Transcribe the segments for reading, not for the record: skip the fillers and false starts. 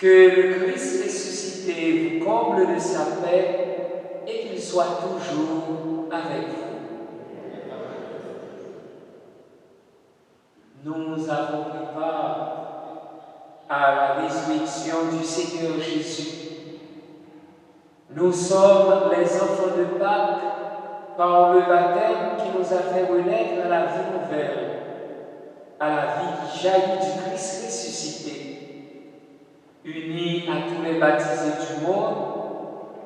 Que le Christ ressuscité vous comble de sa paix et qu'il soit toujours avec vous. Nous avons pris part à la résurrection du Seigneur Jésus. Nous sommes les enfants de Pâques par le baptême qui nous a fait renaître à la vie nouvelle, à la vie qui jaillit du Christ ressuscité. Unis à tous les baptisés du monde,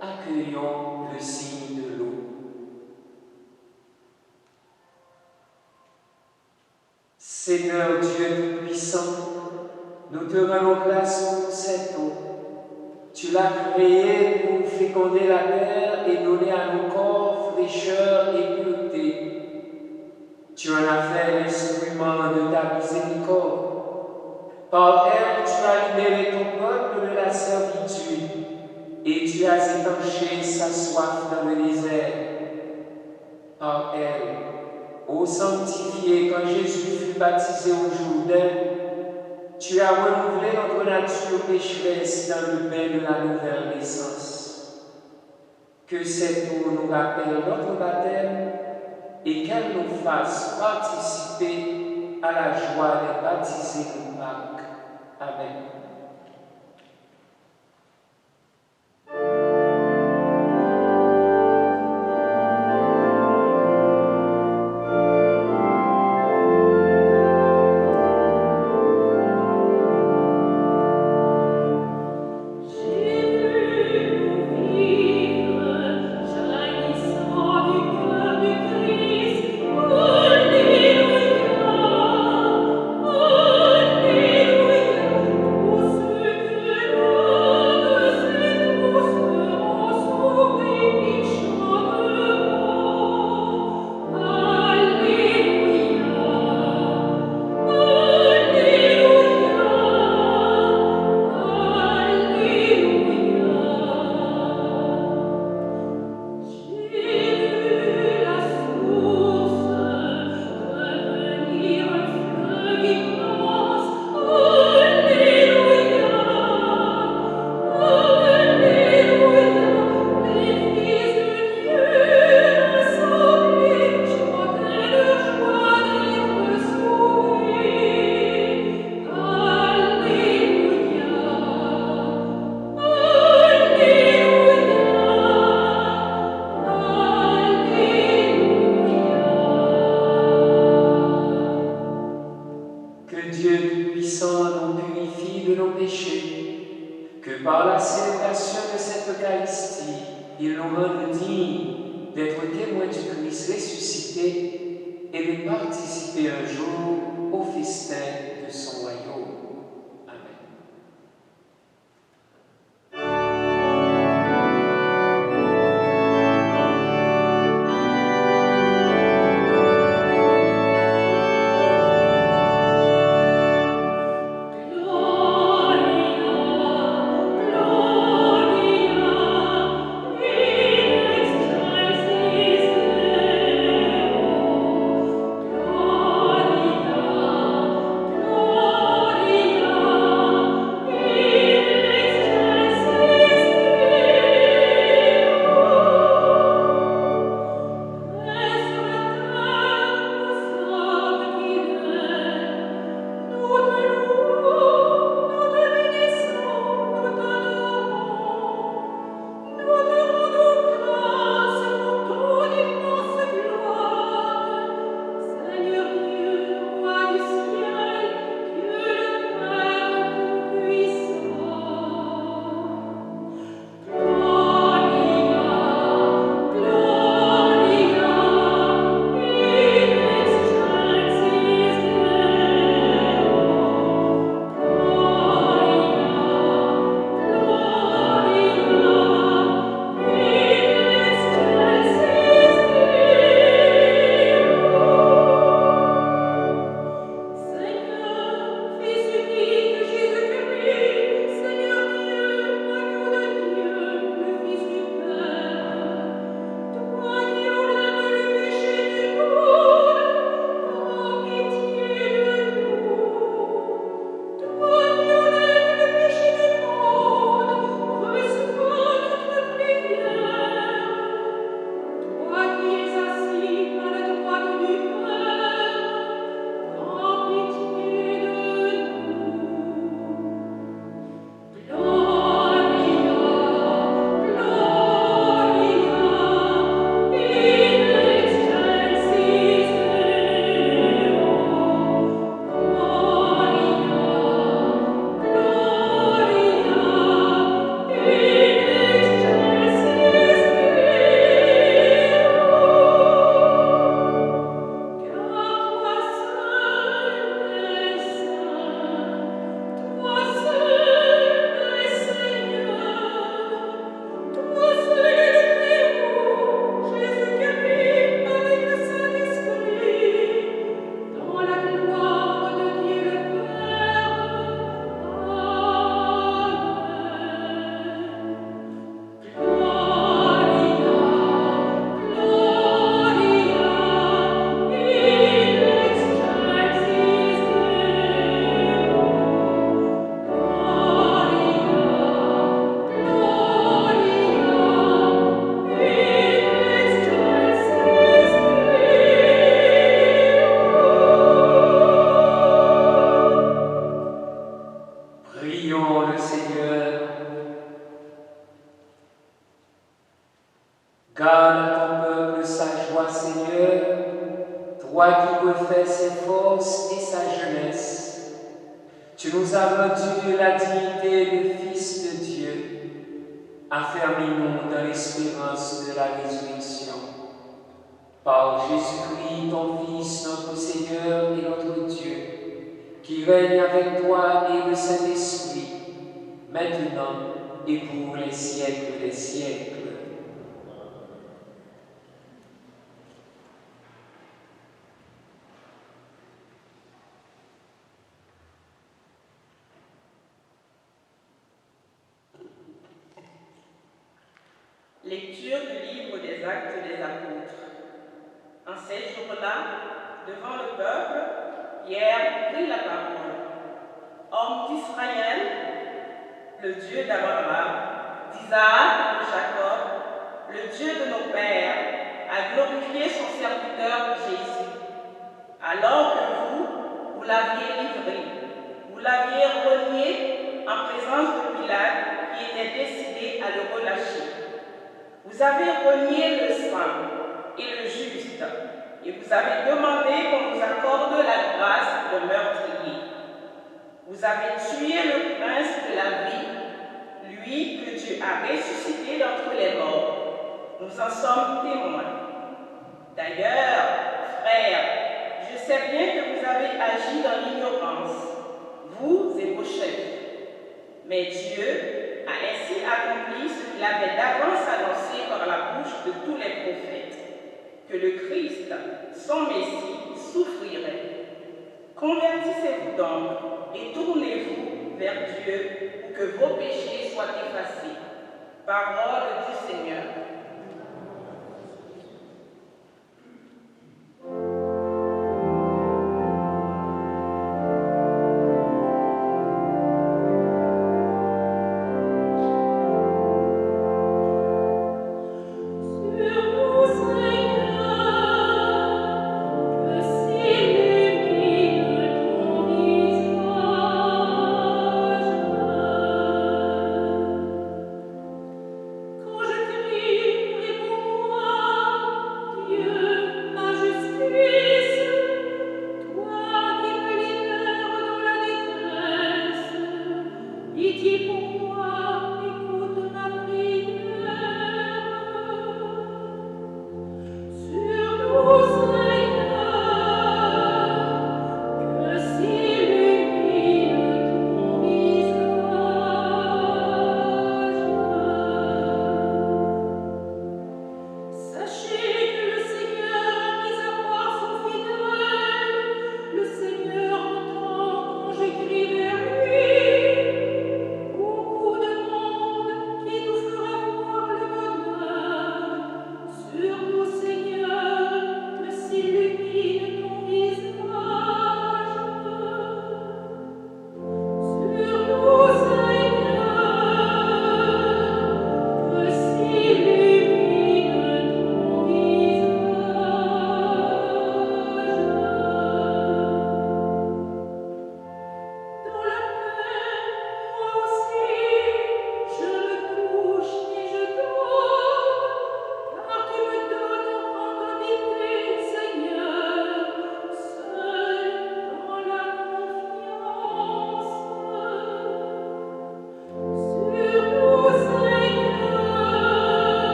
accueillons le signe de l'eau. Seigneur Dieu Tout-Puissant, nous te rendons grâce pour cette eau. Tu l'as créée pour féconder la terre et donner à nos corps fraîcheur et pureté. Tu en as fait l'instrument de ta miséricorde. Par elle, tu as libéré ton peuple de la servitude et tu as étanché sa soif dans le désert. Par elle, ô sanctifié, quand Jésus fut baptisé au Jourdain, tu as renouvelé notre nature pécheresse dans le bain de la nouvelle naissance. Que cette eau nous rappelle notre baptême et qu'elle nous fasse participer à la joie des baptisés de Pâques. Amen. Gloria Prions le Seigneur. Garde ton peuple sa joie, Seigneur, toi qui refais ses forces et sa jeunesse. Tu nous as rendu la dignité de Fils de Dieu. Affermis-nous dans l'espérance de la résurrection. Par Jésus-Christ, ton Fils, notre Seigneur et notre Dieu, qui règne avec toi et le Saint-Esprit, maintenant et pour les siècles des siècles. Lecture du livre des Actes des Apôtres. En ces jours-là, devant le peuple, Pierre prit la parole. Homme d'Israël, le Dieu d'Abraham, d'Isaac et de Jacob, le Dieu de nos pères, a glorifié son serviteur Jésus. Alors que vous l'aviez livré, vous l'aviez renié en présence de Pilate qui était décidé à le relâcher. Vous avez renié le saint et le juste, et vous avez demandé qu'on vous accorde la grâce de meurtrier. Vous avez tué le prince de la vie, lui que Dieu a ressuscité d'entre les morts. Nous en sommes témoins. D'ailleurs, frères, je sais bien que vous avez agi dans l'ignorance, vous et vos chefs. Mais Dieu a ainsi accompli ce qu'il avait d'avance annoncé par la bouche de tous les prophètes, que le Christ, son Messie, souffrirait. Convertissez-vous donc et tournez-vous vers Dieu pour que vos péchés soient effacés. Parole du Seigneur.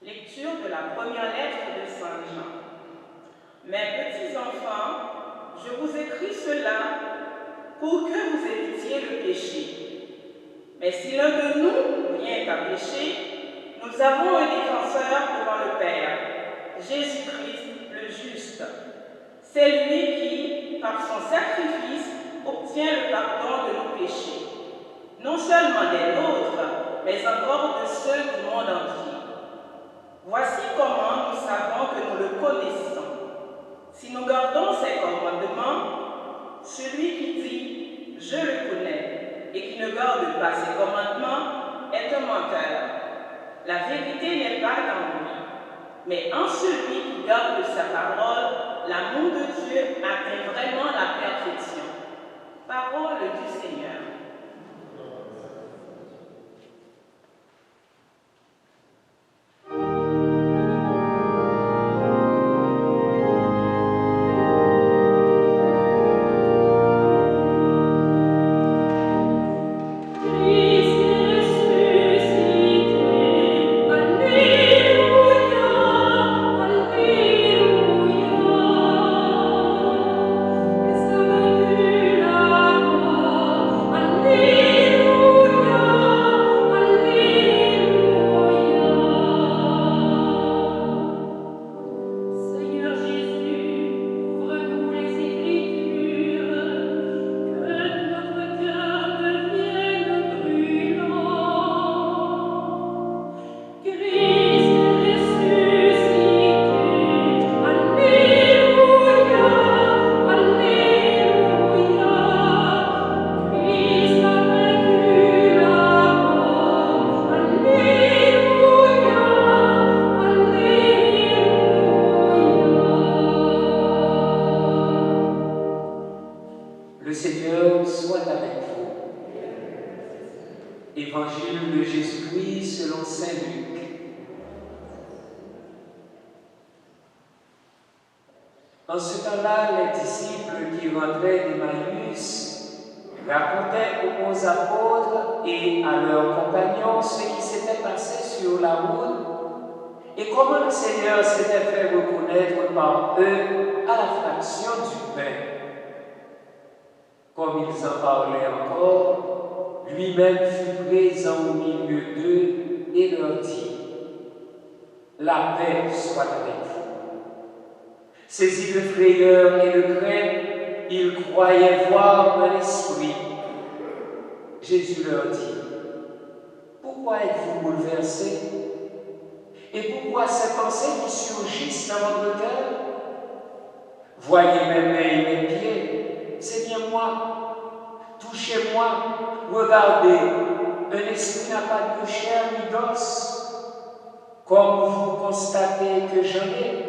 Lecture de la première lettre de Saint Jean. Mes petits enfants, je vous écris cela pour que vous évitiez le péché. Mais si l'un de nous vient à pécher, nous avons un défenseur devant le Père, Jésus-Christ le juste. C'est lui qui, par son sacrifice, obtient le pardon de nos péchés. Non seulement des nôtres, mais encore de ceux du monde entier. Voici comment nous savons que nous le connaissons. Si nous gardons ses commandements, celui qui dit « je le connais » et qui ne garde pas ses commandements est un menteur. La vérité n'est pas dans lui, mais en celui qui garde sa parole, l'amour de Dieu atteint vraiment la perfection. Parole du Seigneur. Le Seigneur soit avec vous. Évangile de Jésus-Christ selon saint Luc. En ce temps-là, les disciples qui rentraient d'Emmaüs racontaient aux 11 apôtres et à leurs compagnons ce qui s'était passé sur la route et comment le Seigneur s'était fait reconnaître par eux à la fraction du pain. Comme ils en parlaient encore, lui-même fut présent au milieu d'eux et leur dit « La paix soit avec vous. » Saisis de frayeur et de crainte, ils croyaient voir un esprit. Jésus leur dit « Pourquoi êtes-vous bouleversés? Et pourquoi ces pensées qui surgissent dans votre cœur? Voyez mes mains et mes pieds, c'est bien moi. Touchez-moi, regardez, un esprit n'a pas de chair ni d'os, comme vous constatez que j'en ai. »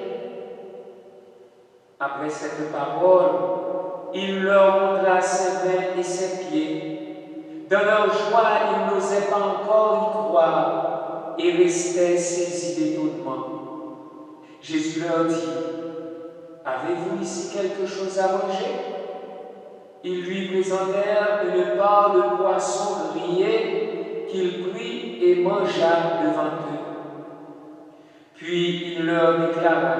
Après cette parole, il leur montra ses mains et ses pieds. Dans leur joie, ils n'osaient pas encore y croire et restaient saisis d'étonnement. Jésus leur dit « Avez-vous ici quelque chose à manger ?» Ils lui présentèrent une part de poisson grillé qu'il prit et mangea devant eux. Puis il leur déclara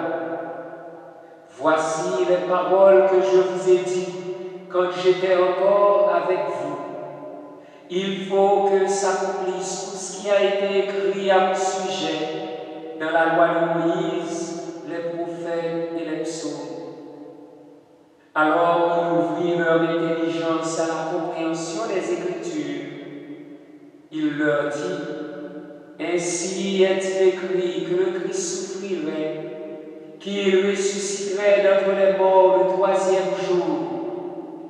« Voici les paroles que je vous ai dites quand j'étais encore avec vous. Il faut que s'accomplisse tout ce qui a été écrit à mon sujet dans la loi de Moïse, les prophètes et les psaumes. » Alors ils ouvrirent leur intelligence à la compréhension des Écritures. Il leur dit, ainsi est-il écrit que le Christ souffrirait, qu'il ressusciterait d'entre les morts le troisième jour,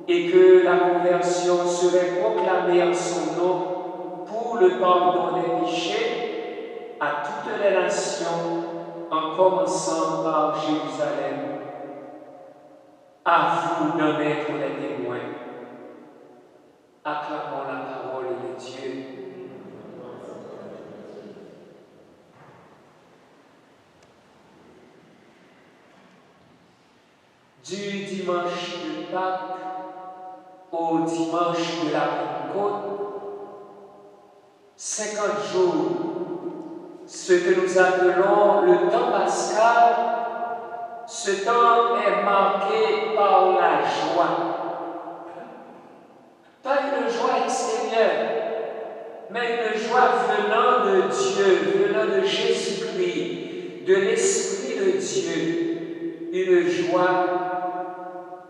et que la conversion serait proclamée en son nom pour le pardon des péchés à toutes les nations, en commençant par Jérusalem. À vous d'en être les témoins. Acclamons la parole de Dieu. Du dimanche de Pâques au dimanche de la Pentecôte, 50 jours, ce que nous appelons le temps pascal. Ce temps est marqué par la joie. Pas une joie extérieure, mais une joie venant de Dieu, venant de Jésus-Christ, de l'Esprit de Dieu. Une joie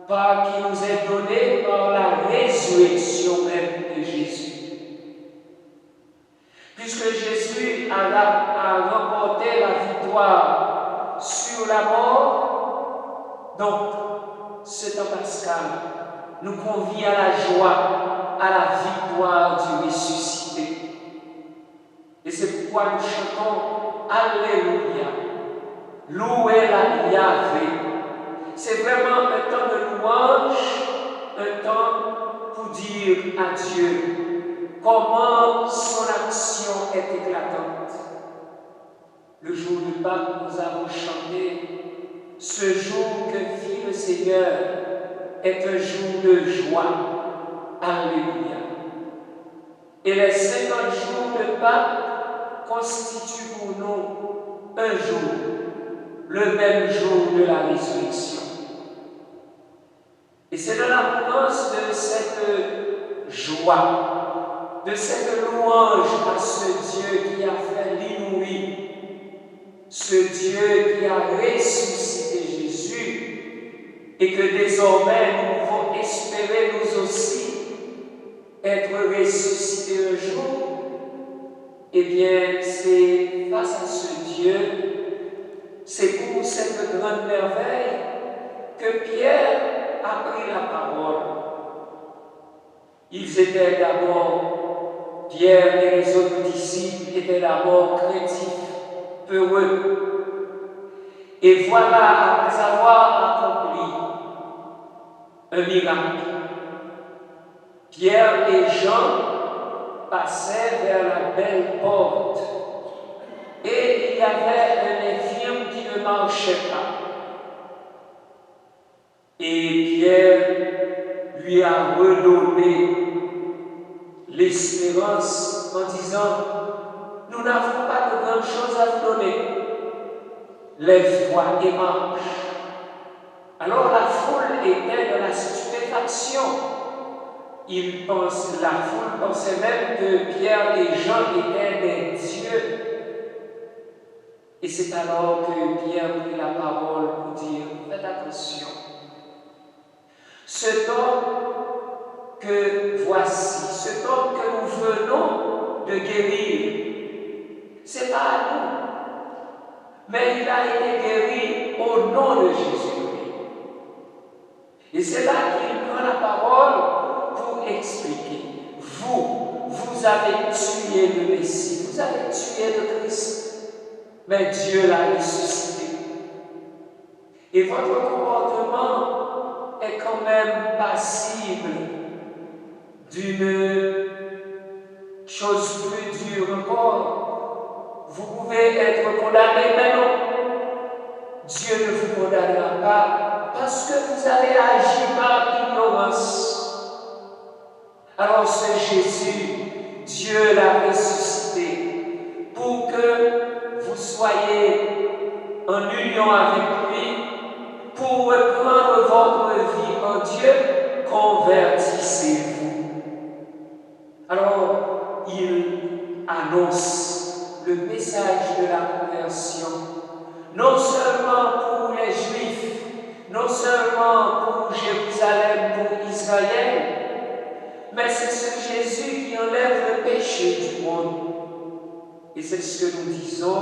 qui nous est donnée par la résurrection même de Jésus. Puisque Jésus a remporté la victoire sur la mort, Donc, ce temps pascal nous convie à la joie, à la victoire du ressuscité. Et c'est pourquoi nous chantons Alléluia, louez la Yahvé. C'est vraiment un temps de louange, un temps pour dire à Dieu comment son action est éclatante. Le jour du Pâques, nous avons chanté « Ce jour que fit le Seigneur est un jour de joie. Alléluia. » Et les 50 jours de Pâques constituent pour nous un jour, le même jour de la résurrection. Et c'est dans l'abondance de cette joie, de cette louange à ce Dieu qui a fait l'inouï, ce Dieu qui a ressuscité Jésus, et que désormais nous pouvons espérer nous aussi être ressuscités un jour. Eh bien, c'est face à ce Dieu, c'est pour cette grande merveille que Pierre a pris la parole. Ils étaient d'abord, Pierre et les autres disciples étaient d'abord craintifs, peureux. Et voilà, après avoir accompli un miracle, Pierre et Jean passaient vers la belle porte et il y avait un infirme qui ne marchait pas. Et Pierre lui a redonné l'espérance en disant « Nous n'avons pas de grandes choses à vous donner. Lève-toi et marche. » Alors la foule était dans la stupéfaction. La foule pensait même que Pierre et Jean étaient des dieux. Et c'est alors que Pierre prit la parole pour dire « Faites attention. Cet homme que voici, cet homme que nous venons de guérir, ce n'est pas à nous, mais il a été guéri au nom de Jésus-Christ. » Et c'est là qu'il prend la parole pour expliquer. Vous avez tué le Messie, vous avez tué le Christ, mais Dieu l'a ressuscité. Et votre comportement est quand même passible d'une chose plus dure encore. Vous pouvez être condamné, mais non. Dieu ne vous condamnera pas parce que vous avez agi par ignorance. Alors c'est Jésus, Dieu l'a ressuscité pour que vous soyez en union avec lui, pour reprendre votre vie en Dieu, convertissez-vous. Alors, il annonce le message de la conversion, non seulement pour les Juifs, non seulement pour Jérusalem, pour Israël, mais c'est ce Jésus qui enlève le péché du monde. Et c'est ce que nous disons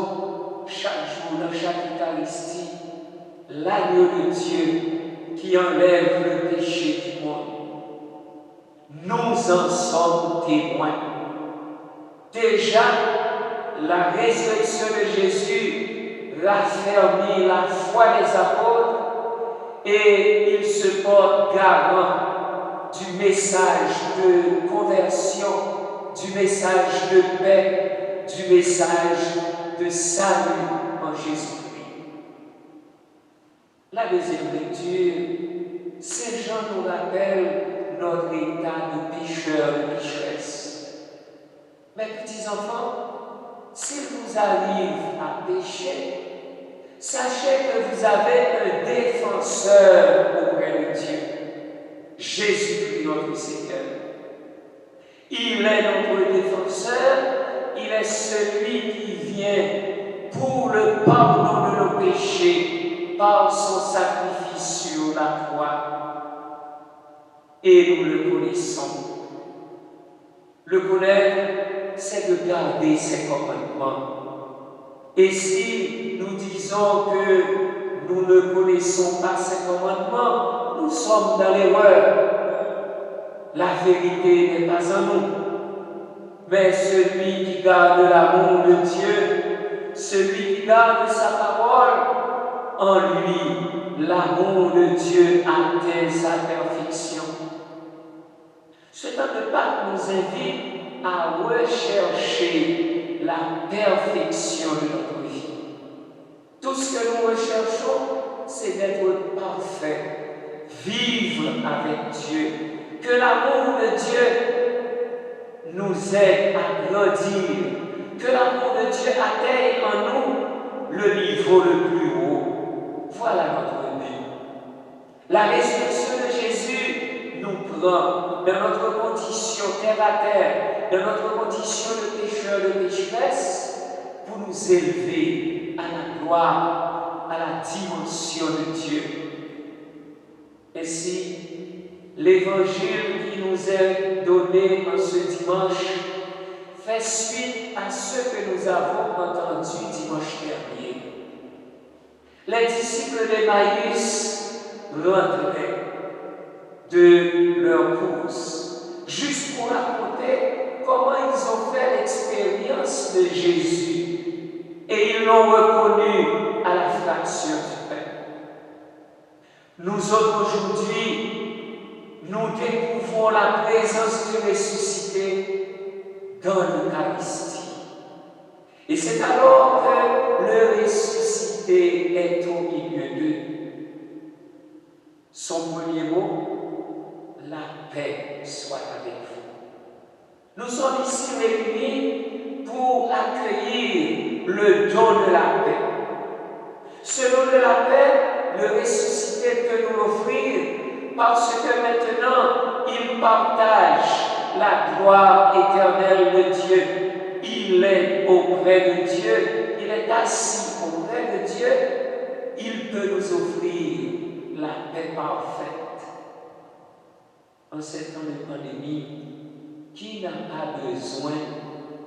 chaque jour dans chaque Eucharistie, l'agneau de Dieu qui enlève le péché du monde. Nous en sommes témoins. Déjà, la résurrection de Jésus raffermit la foi des apôtres et il se porte garant du message de conversion, du message de paix, du message de salut en Jésus-Christ. La deuxième lecture, Saint Jean nous rappelle notre état de pécheur et pécheresse. Mes petits enfants, s'il vous arrive à pécher, sachez que vous avez un défenseur auprès de Dieu, Jésus-Christ notre Seigneur. Il est notre défenseur, il est celui qui vient pour le pardon de nos péchés par son sacrifice sur la croix. Et nous le connaissons. Le connaître, c'est de garder ses commandements. Et si nous disons que nous ne connaissons pas ses commandements, nous sommes dans l'erreur. La vérité n'est pas en nous, mais celui qui garde l'amour de Dieu, celui qui garde sa parole, en lui, l'amour de Dieu atteint sa perfection. Ce temps de Pâques nous invite à rechercher la perfection de notre vie. Tout ce que nous recherchons, c'est d'être parfait, vivre avec Dieu. Que l'amour de Dieu nous aide à grandir, que l'amour de Dieu atteigne en nous le niveau le plus haut. Voilà notre but. La résurrection de Jésus nous prend dans notre condition terre à terre, dans notre condition de pécheur, de pécheresse, pour nous élever à la gloire, à la dimension de Dieu. Ainsi, l'évangile qui nous est donné en ce dimanche fait suite à ce que nous avons entendu dimanche dernier. Les disciples d'Emmaüs rentraient de leur course, juste pour raconter comment ils ont fait l'expérience de Jésus. Et ils l'ont reconnu à la fraction du pain. Nous autres aujourd'hui, nous découvrons la présence du ressuscité dans l'Eucharistie. Et c'est alors que le ressuscité est au milieu d'eux. Son premier mot, la paix soit avec vous. Nous sommes ici réunis pour accueillir le don de la paix. Ce don de la paix, le ressuscité peut nous l'offrir parce que maintenant, il partage la gloire éternelle de Dieu. Il est auprès de Dieu, il est assis auprès de Dieu. Il peut nous offrir la paix parfaite. En ces temps de pandémie, qui n'a pas besoin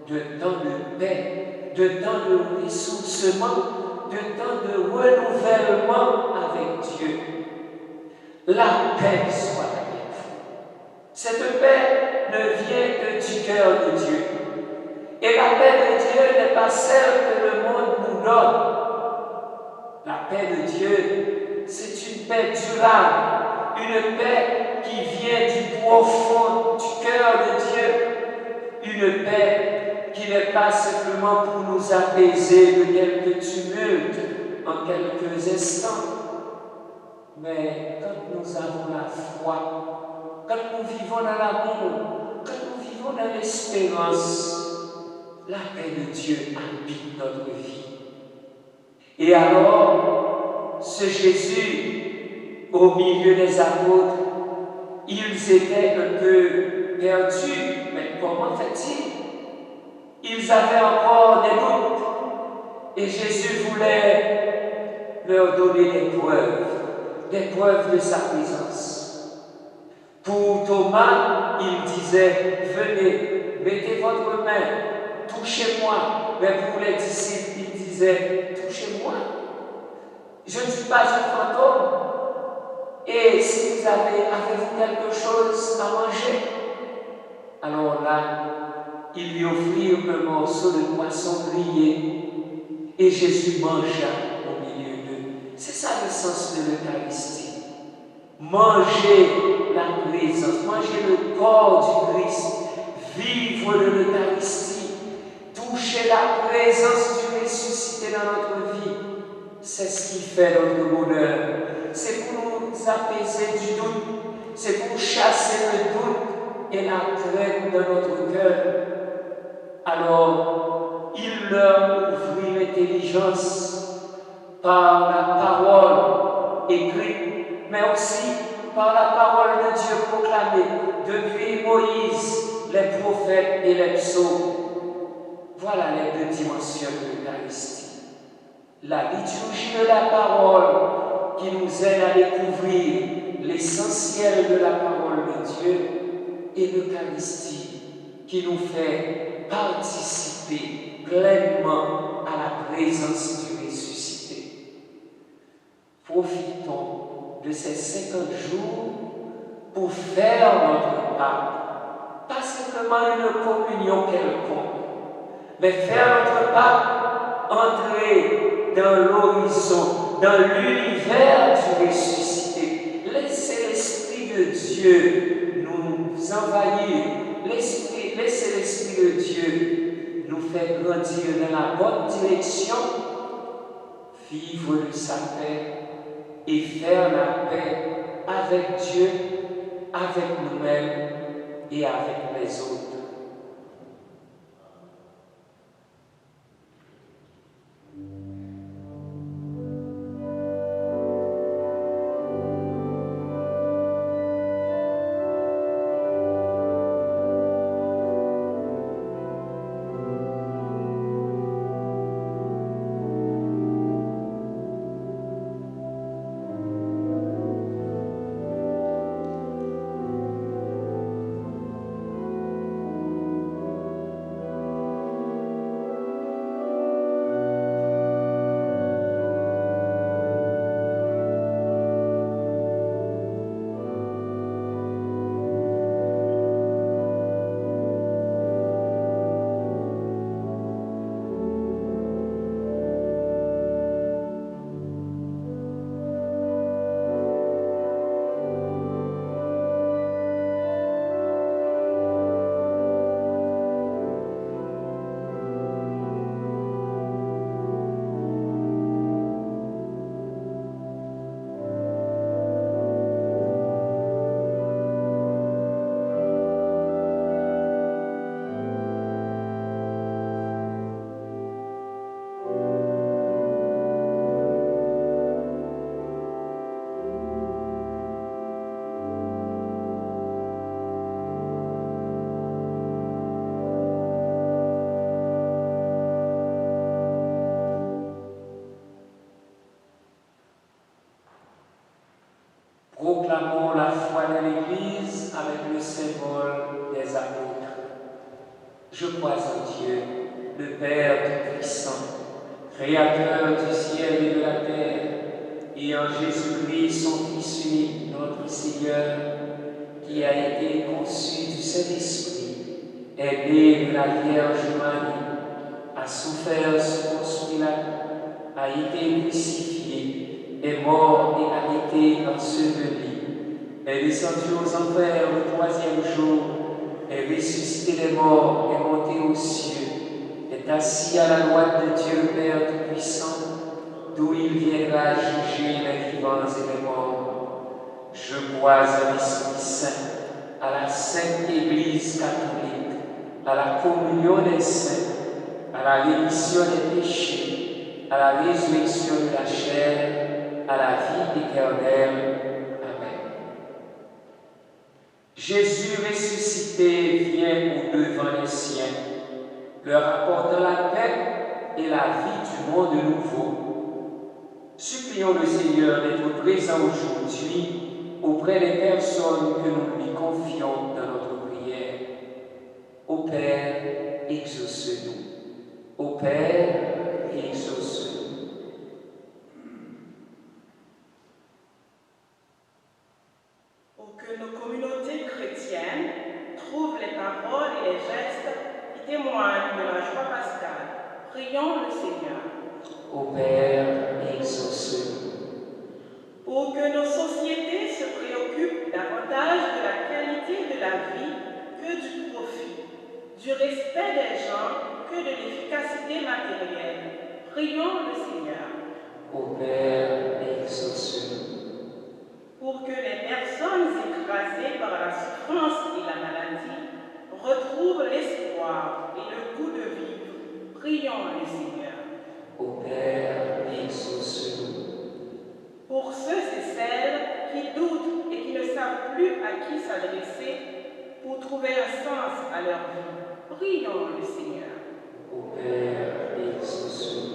de temps de paix, de temps de ressourcement, de temps de renouvellement avec Dieu? La paix soit avec vous. Cette paix ne vient que du cœur de Dieu. Et la paix de Dieu n'est pas celle que le monde nous donne. La paix de Dieu, c'est une paix durable, une paix qui vient du profond du cœur de Dieu, une paix qui n'est pas simplement pour nous apaiser de quelques tumultes en quelques instants, mais quand nous avons la foi, quand nous vivons dans l'amour, quand nous vivons dans l'espérance, la paix de Dieu habite notre vie. Et alors, ce Jésus, au milieu des apôtres, ils étaient un peu perdus, mais comment fait-il? Ils avaient encore des doutes, et Jésus voulait leur donner des preuves de sa présence. Pour Thomas, il disait, venez, mettez votre main, touchez-moi. Mais pour les disciples, il disait, touchez-moi. Je ne suis pas un fantôme. Et si vous avez-vous quelque chose à manger? Alors là, ils lui offrirent un morceau de poisson grillé. Et Jésus mangea au milieu d'eux. C'est ça le sens de l'Eucharistie. Manger la présence, manger le corps du Christ, vivre de l'Eucharistie, toucher la présence du ressuscité dans notre vie. C'est ce qui fait notre bonheur. C'est pour nous apaiser du doute, c'est pour chasser le doute et la crainte dans notre cœur. Alors, il leur ouvrit l'intelligence par la parole écrite, mais aussi par la parole de Dieu proclamée depuis Moïse, les prophètes et les psaumes. Voilà les deux dimensions de l'Eucharistie. La liturgie de la parole qui nous aide à découvrir l'essentiel de la parole de Dieu et l'Eucharistie qui nous fait participer pleinement à la présence du ressuscité. profitons de ces 50 jours pour faire notre part. Pas simplement une communion quelconque, mais faire notre part, entrer dans l'horizon, dans l'univers du ressuscité. Laissez l'Esprit de Dieu nous envahir. Laissez l'Esprit de Dieu nous faire grandir dans la bonne direction, vivre de sa paix et faire la paix avec Dieu, avec nous-mêmes et avec les autres. Proclamons la foi de l'Église avec le symbole des apôtres. Je crois en Dieu, le Père Tout-Puissant, Créateur du ciel et de la terre, et en Jésus-Christ, son Fils unique, notre Seigneur, qui a été conçu du Saint-Esprit, est né de la Vierge Marie, a souffert sous Ponce Pilate, a été crucifié, est mort et a été enseveli, est descendu aux enfers le 3e jour, est ressuscité des morts, est monté aux cieux, est assis à la droite de Dieu le Père Tout-Puissant, d'où il viendra juger les vivants et les morts. Je crois en l'Esprit Saint, à la Sainte Église catholique, à la communion des saints, à la rémission des péchés, à la résurrection de la chair, à la vie éternelle. Amen. Jésus ressuscité vient au-devant des siens, leur apportant la paix et la vie du monde nouveau. Supplions le Seigneur d'être présent aujourd'hui auprès des personnes que nous lui confions dans notre prière. Ô Père, exauce-nous. Ô Père, exauce-nous. Pour que nos communautés chrétiennes trouvent les paroles et les gestes qui témoignent de la joie pascale, prions le Seigneur. Ô Père, exauce-nous. Pour que nos sociétés se préoccupent davantage de la qualité de la vie que du profit, du respect des gens que de l'efficacité matérielle, prions le Seigneur. Ô Père, exauce-nous. Pour que les personnes écrasées par la souffrance et la maladie retrouvent l'espoir et le goût de vivre, prions le Seigneur. Ô Père, exauce-nous. Pour ceux et celles qui doutent et qui ne savent plus à qui s'adresser pour trouver un sens à leur vie, prions le Seigneur. Ô Père, exauce-nous.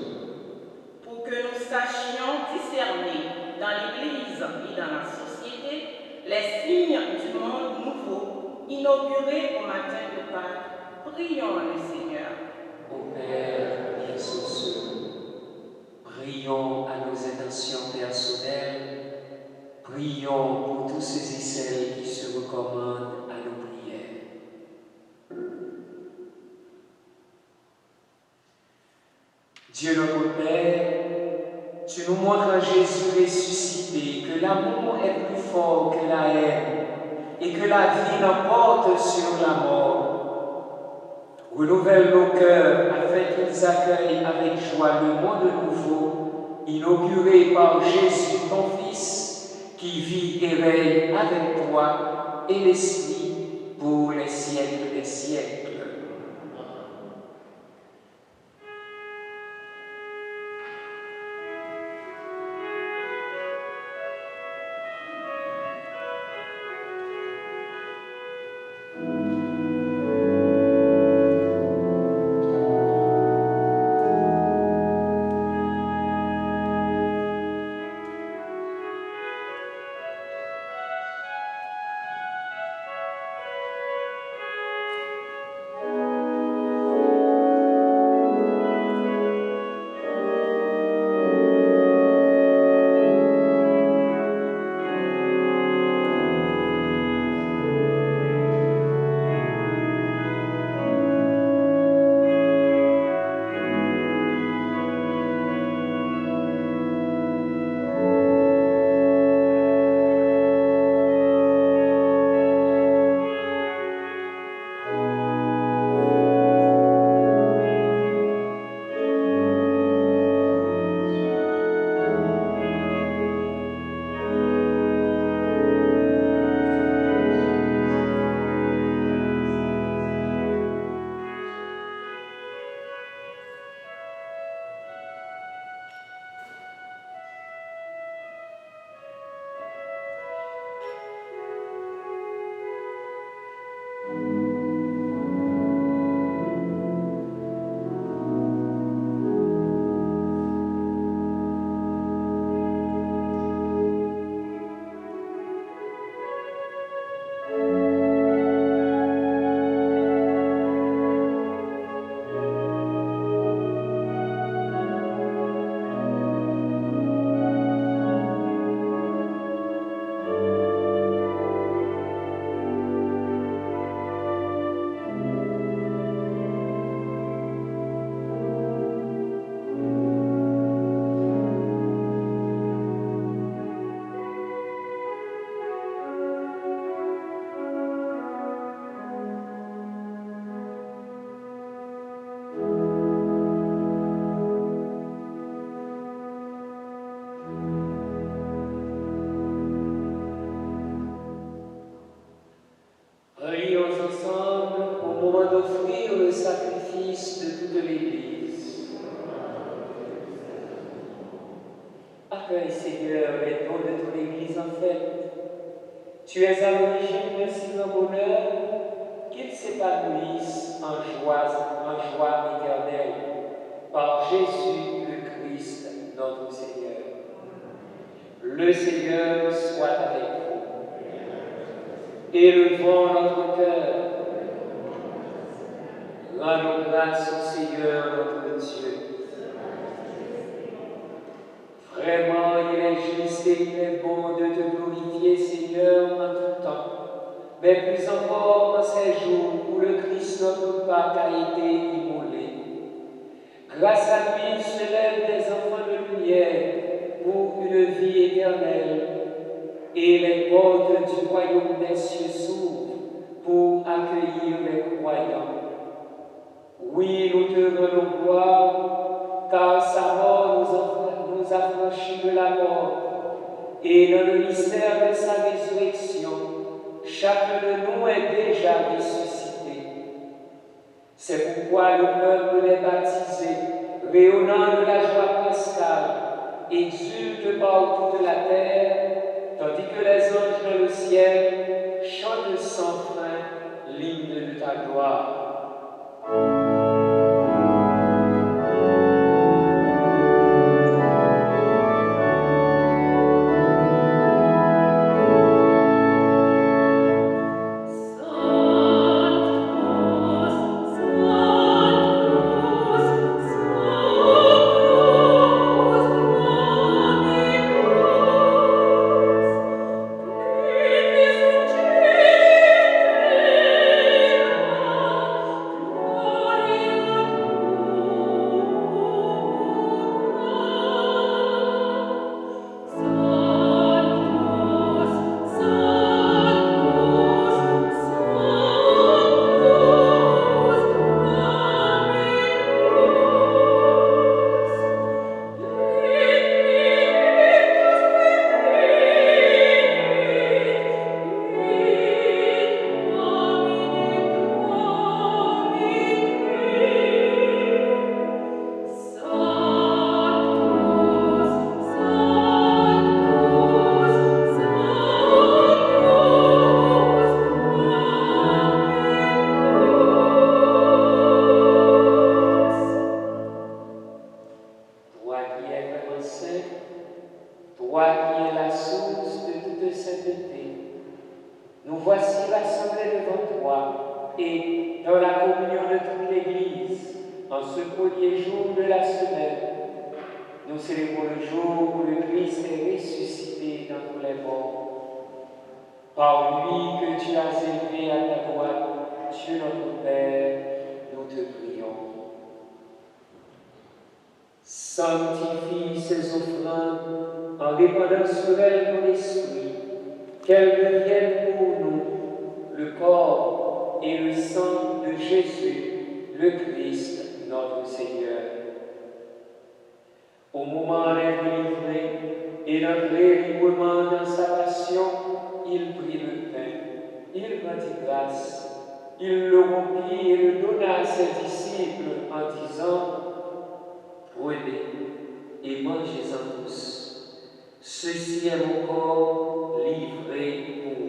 Pour que nous sachions discerner dans l'Église et dans la société les signes du monde nouveau inauguré au matin de Pâques, prions le Seigneur. Ô Père, exauce-nous. Prions à nos intentions personnelles, prions pour tous ceux et celles qui se recommandent à nos prières. Dieu notre Père, tu nous montres en Jésus ressuscité que l'amour est plus fort que la haine et que la vie l'emporte sur la mort. Renouvelle nos cœurs afin qu'ils accueillent avec joie le monde nouveau, inauguré par Jésus, ton Fils, qui vit et règne avec toi et l'Esprit pour les siècles des siècles. D'offrir le sacrifice de toute l'Église. Accueille, Seigneur, les dons de ton Église en fête. Tu es à l'origine de si grand bonheur qu'ils s'épanouissent en joie éternelle par Jésus le Christ, notre Seigneur. Le Seigneur soit avec vous. Élevons notre cœur. Rendons grâce au Seigneur notre Dieu. Vraiment, il est juste et il est bon de te glorifier, Seigneur, en tout temps, mais plus encore en ces jours où le Christ notre Pâque a été immolé. Grâce à lui se lèvent des enfants de lumière pour une vie éternelle, et les portes du royaume des cieux s'ouvrent pour accueillir les croyants. Oui, nous te rendons gloire, car sa mort nous affranchit de la mort, et dans le mystère de sa résurrection, chacun de nous est déjà ressuscité. C'est pourquoi le peuple les baptisé, rayonnant de la joie pascale, exulte par toute la terre, tandis que les anges dans le ciel chantent sans fin l'hymne de ta gloire. nous voici rassemblés devant toi et dans la communion de toute l'Église, en ce premier jour de la semaine, nous célébrons le jour où le Christ est ressuscité d'entre les morts. Par lui que tu as élevé à ta droite, Dieu notre Père, nous te prions. Sanctifie ces offrandes en répandant sur elles ton esprit, qu'elles deviennent pour nous le corps et le sang de Jésus, le Christ, notre Seigneur. Au moment d'être livré et d'entrer librement dans sa passion, il prit le pain, il rendit grâce, il le rompit et le donna à ses disciples en disant: prenez et mangez-en tous. Ceci est mon corps livré pour vous.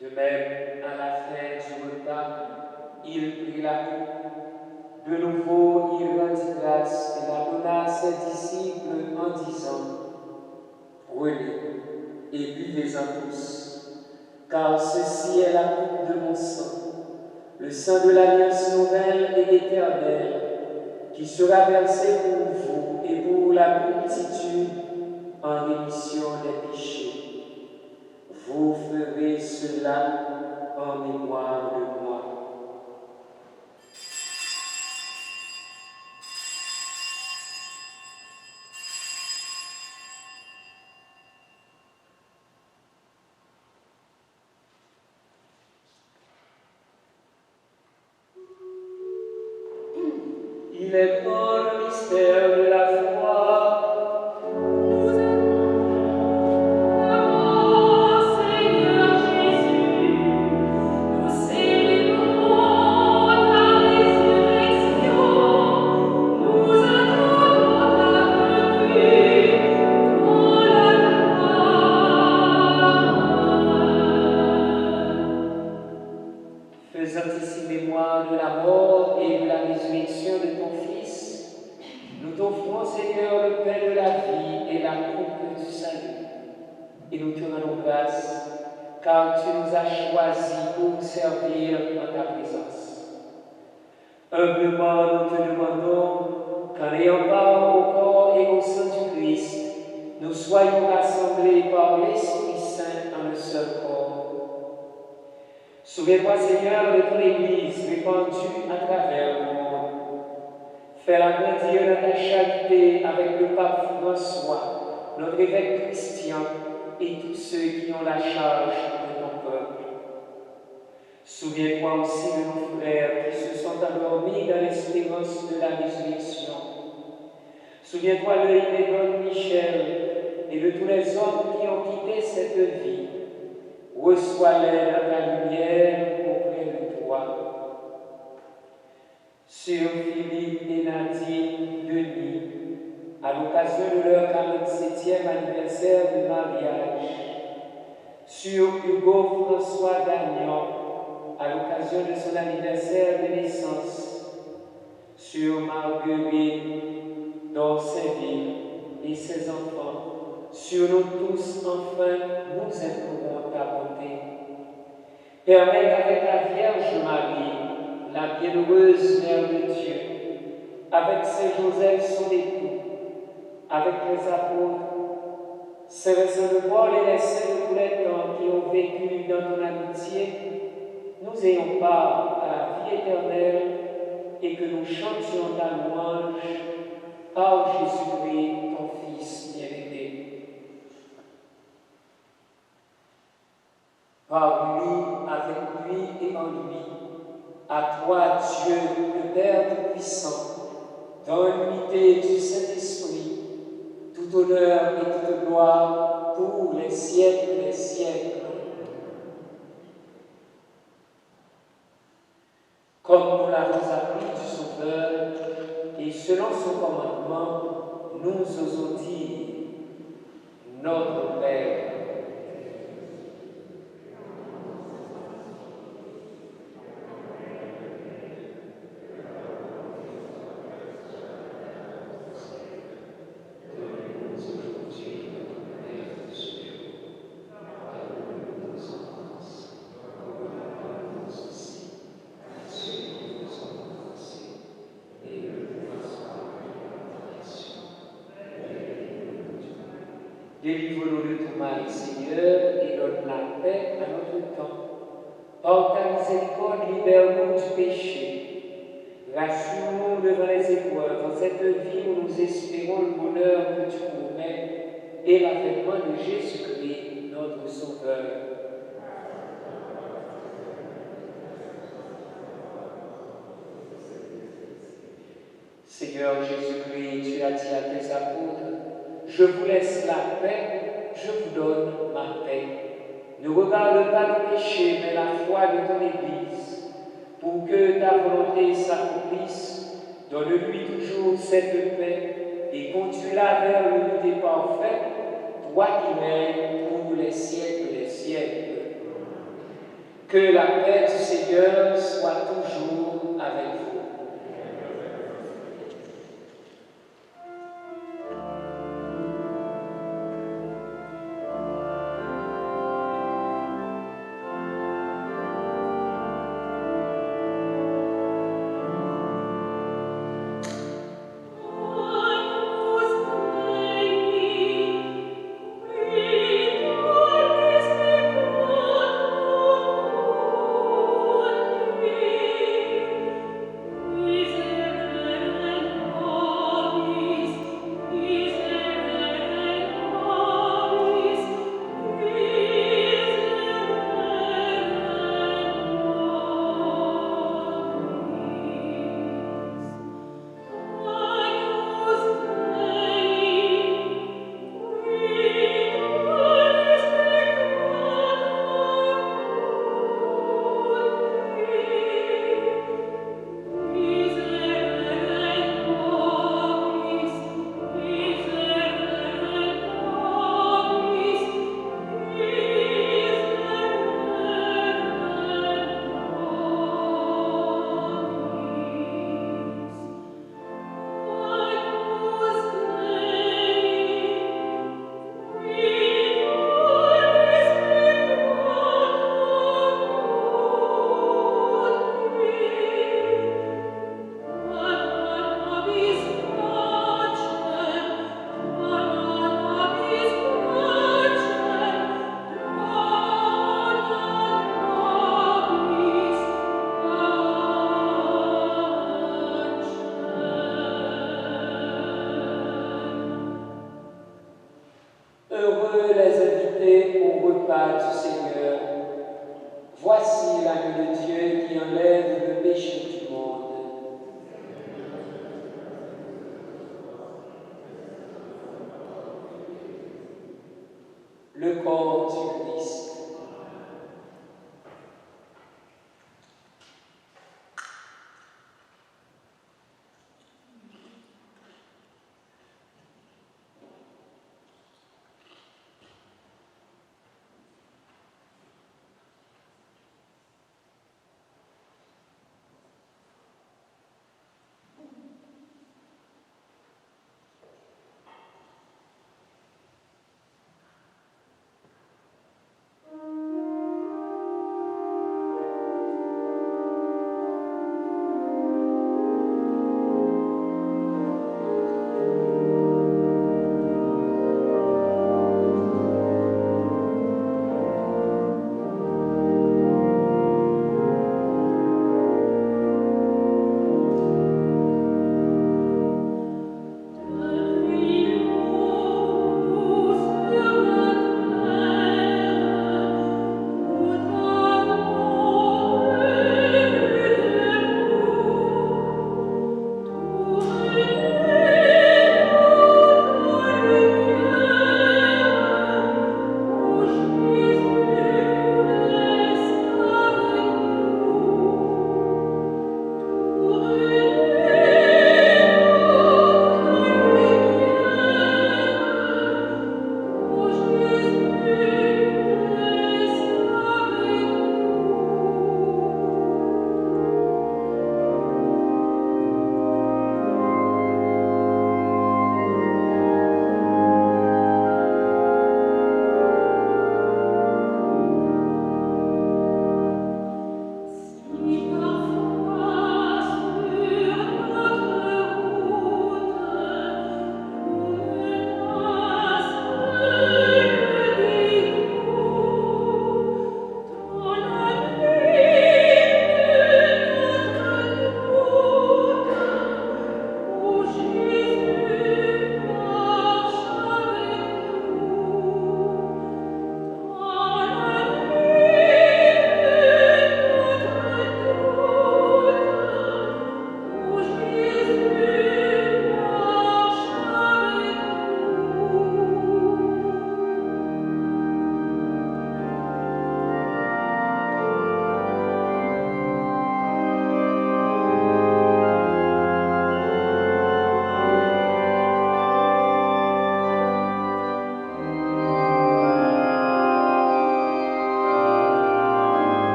De même, à la fin du repas, il prit la coupe. De nouveau, il rendit grâce et la donna à ses disciples en disant: prenez et buvez-en tous, car ceci est la coupe de mon sang, le sang de l'alliance nouvelle et éternelle, qui sera versé pour vous et pour la multitude en rémission des péchés. Vous ferez cela en mémoire de moi. Il est grand le mystère de la foi. Faisant ici mémoire de la mort et de la résurrection de ton Fils, nous t'offrons, Seigneur, le pain de la vie et la coupe du salut. Et nous te rendons grâce, car tu nous as choisis pour servir en ta présence. Humblement, nous te demandons qu'en ayant part au corps et au sang du Christ, nous soyons rassemblés par l'Esprit Saint en un seul corps. Souviens-toi, Seigneur, de ton Église répandue à travers le monde. Fais-la grandir dans ta charité avec le pape François, notre évêque Christian et tous ceux qui ont la charge de ton peuple. Souviens-toi aussi de nos frères qui se sont endormis dans l'espérance de la résurrection. Souviens-toi de l'Évêque Michel et de tous les hommes qui ont quitté cette vie. Reçois-les dans ta lumière auprès de toi. Sur Philippe et Nadine Denis, à l'occasion de leur 47e anniversaire de mariage. Sur Hugo François Gagnon, à l'occasion de son anniversaire de naissance. Sur Marguerite d'Orsainville et ses enfants. Sur nous tous, enfin, nous implorons ta bonté. Permets qu'avec la Vierge Marie, la bienheureuse Mère de Dieu, avec Saint Joseph son époux, avec les apôtres, Saint Vincent de Paul et les saints de tous les temps qui ont vécu dans ton amitié, nous ayons part à la vie éternelle et que nous chantions ta louange par Jésus-Christ, ton Fils bien-aimé. Par lui, avec lui et en lui, à toi, Dieu, le Père Tout-Puissant, dans l'unité du Saint-Esprit, tout honneur et toute gloire pour les siècles des siècles. Comme nous l'avons appris du Sauveur, et selon son commandement, nous osons dire: Notre Père, Délivre-nous de tout mal, Seigneur, et donne la paix à notre temps. Par ta miséricorde, libère-nous du péché. Rassure-nous devant les épreuves, en cette vie où nous espérons le bonheur que tu promets et l'avènement de Jésus-Christ, notre Sauveur. Seigneur Jésus-Christ, tu as dit à tes apôtres, je vous laisse la paix, je vous donne ma paix. Ne regarde pas le péché, mais la foi de ton Église. Pour que ta volonté s'accomplisse, donne-lui toujours cette paix et conduis-la vers l'unité parfaite, toi qui règnes pour les siècles des siècles. Que la paix du Seigneur soit toujours avec vous. Heureux les invités au repas du Seigneur. Voici l'agneau de Dieu qui enlève le péché du monde. Le corps du Christ.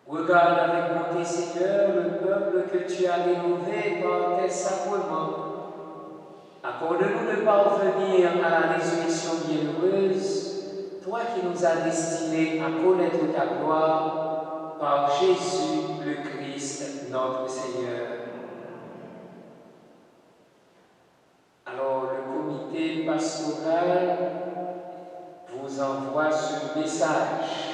Regarde avec bonté, Seigneur, le peuple que tu as rénové par tes sacrements. Accorde-nous de parvenir à la résurrection bienheureuse, toi qui nous as destinés à connaître ta gloire, par Jésus le Christ, notre Seigneur. Alors, le comité pastoral vous envoie ce message.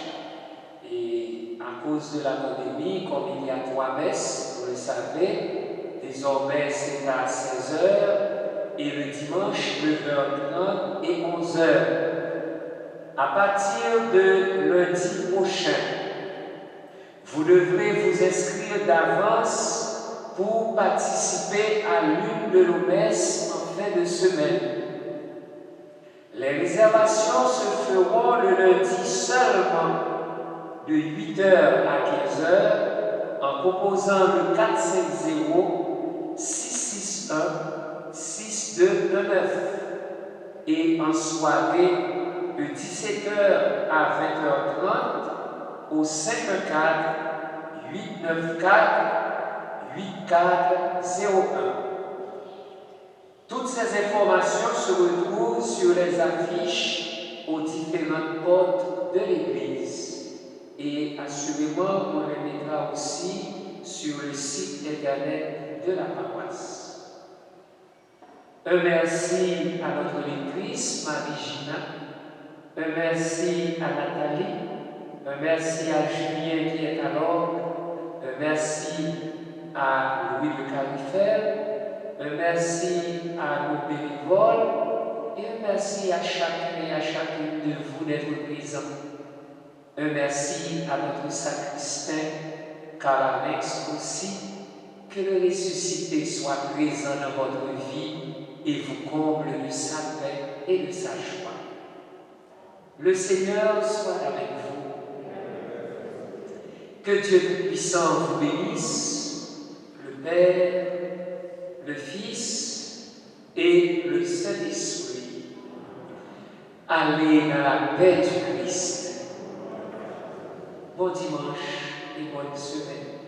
Et à cause de la pandémie, comme il y a 3 messes, vous le savez, désormais c'est à 16h et le dimanche 9h30 et 11h. À partir de lundi prochain, vous devrez vous inscrire d'avance pour participer à l'une de nos messes en fin de semaine. Les réservations se feront le lundi seulement, de 8h à 15h, en proposant le 450 661 6219 et en soirée de 17h à 20h30 au 514 894 8401. Toutes ces informations se retrouvent sur les affiches aux différentes portes de l'église. Et assurément, on les mettra aussi sur le site internet de la paroisse. Un merci à notre lectrice Marie-Gina, un merci à Nathalie, un merci à Julien qui est à l'ordre, un merci à Louis de Carifel, un merci à nos bénévoles et un merci à chacun et à chacune de vous d'être présents. Un merci à notre sacristain, Caramex aussi, que le ressuscité soit présent dans votre vie et vous comble de sa paix et de sa joie. Le Seigneur soit avec vous. Que Dieu Tout-Puissant vous bénisse, le Père, le Fils et le Saint-Esprit. Allez dans la paix du Christ. Bon dimanche et bonne semaine.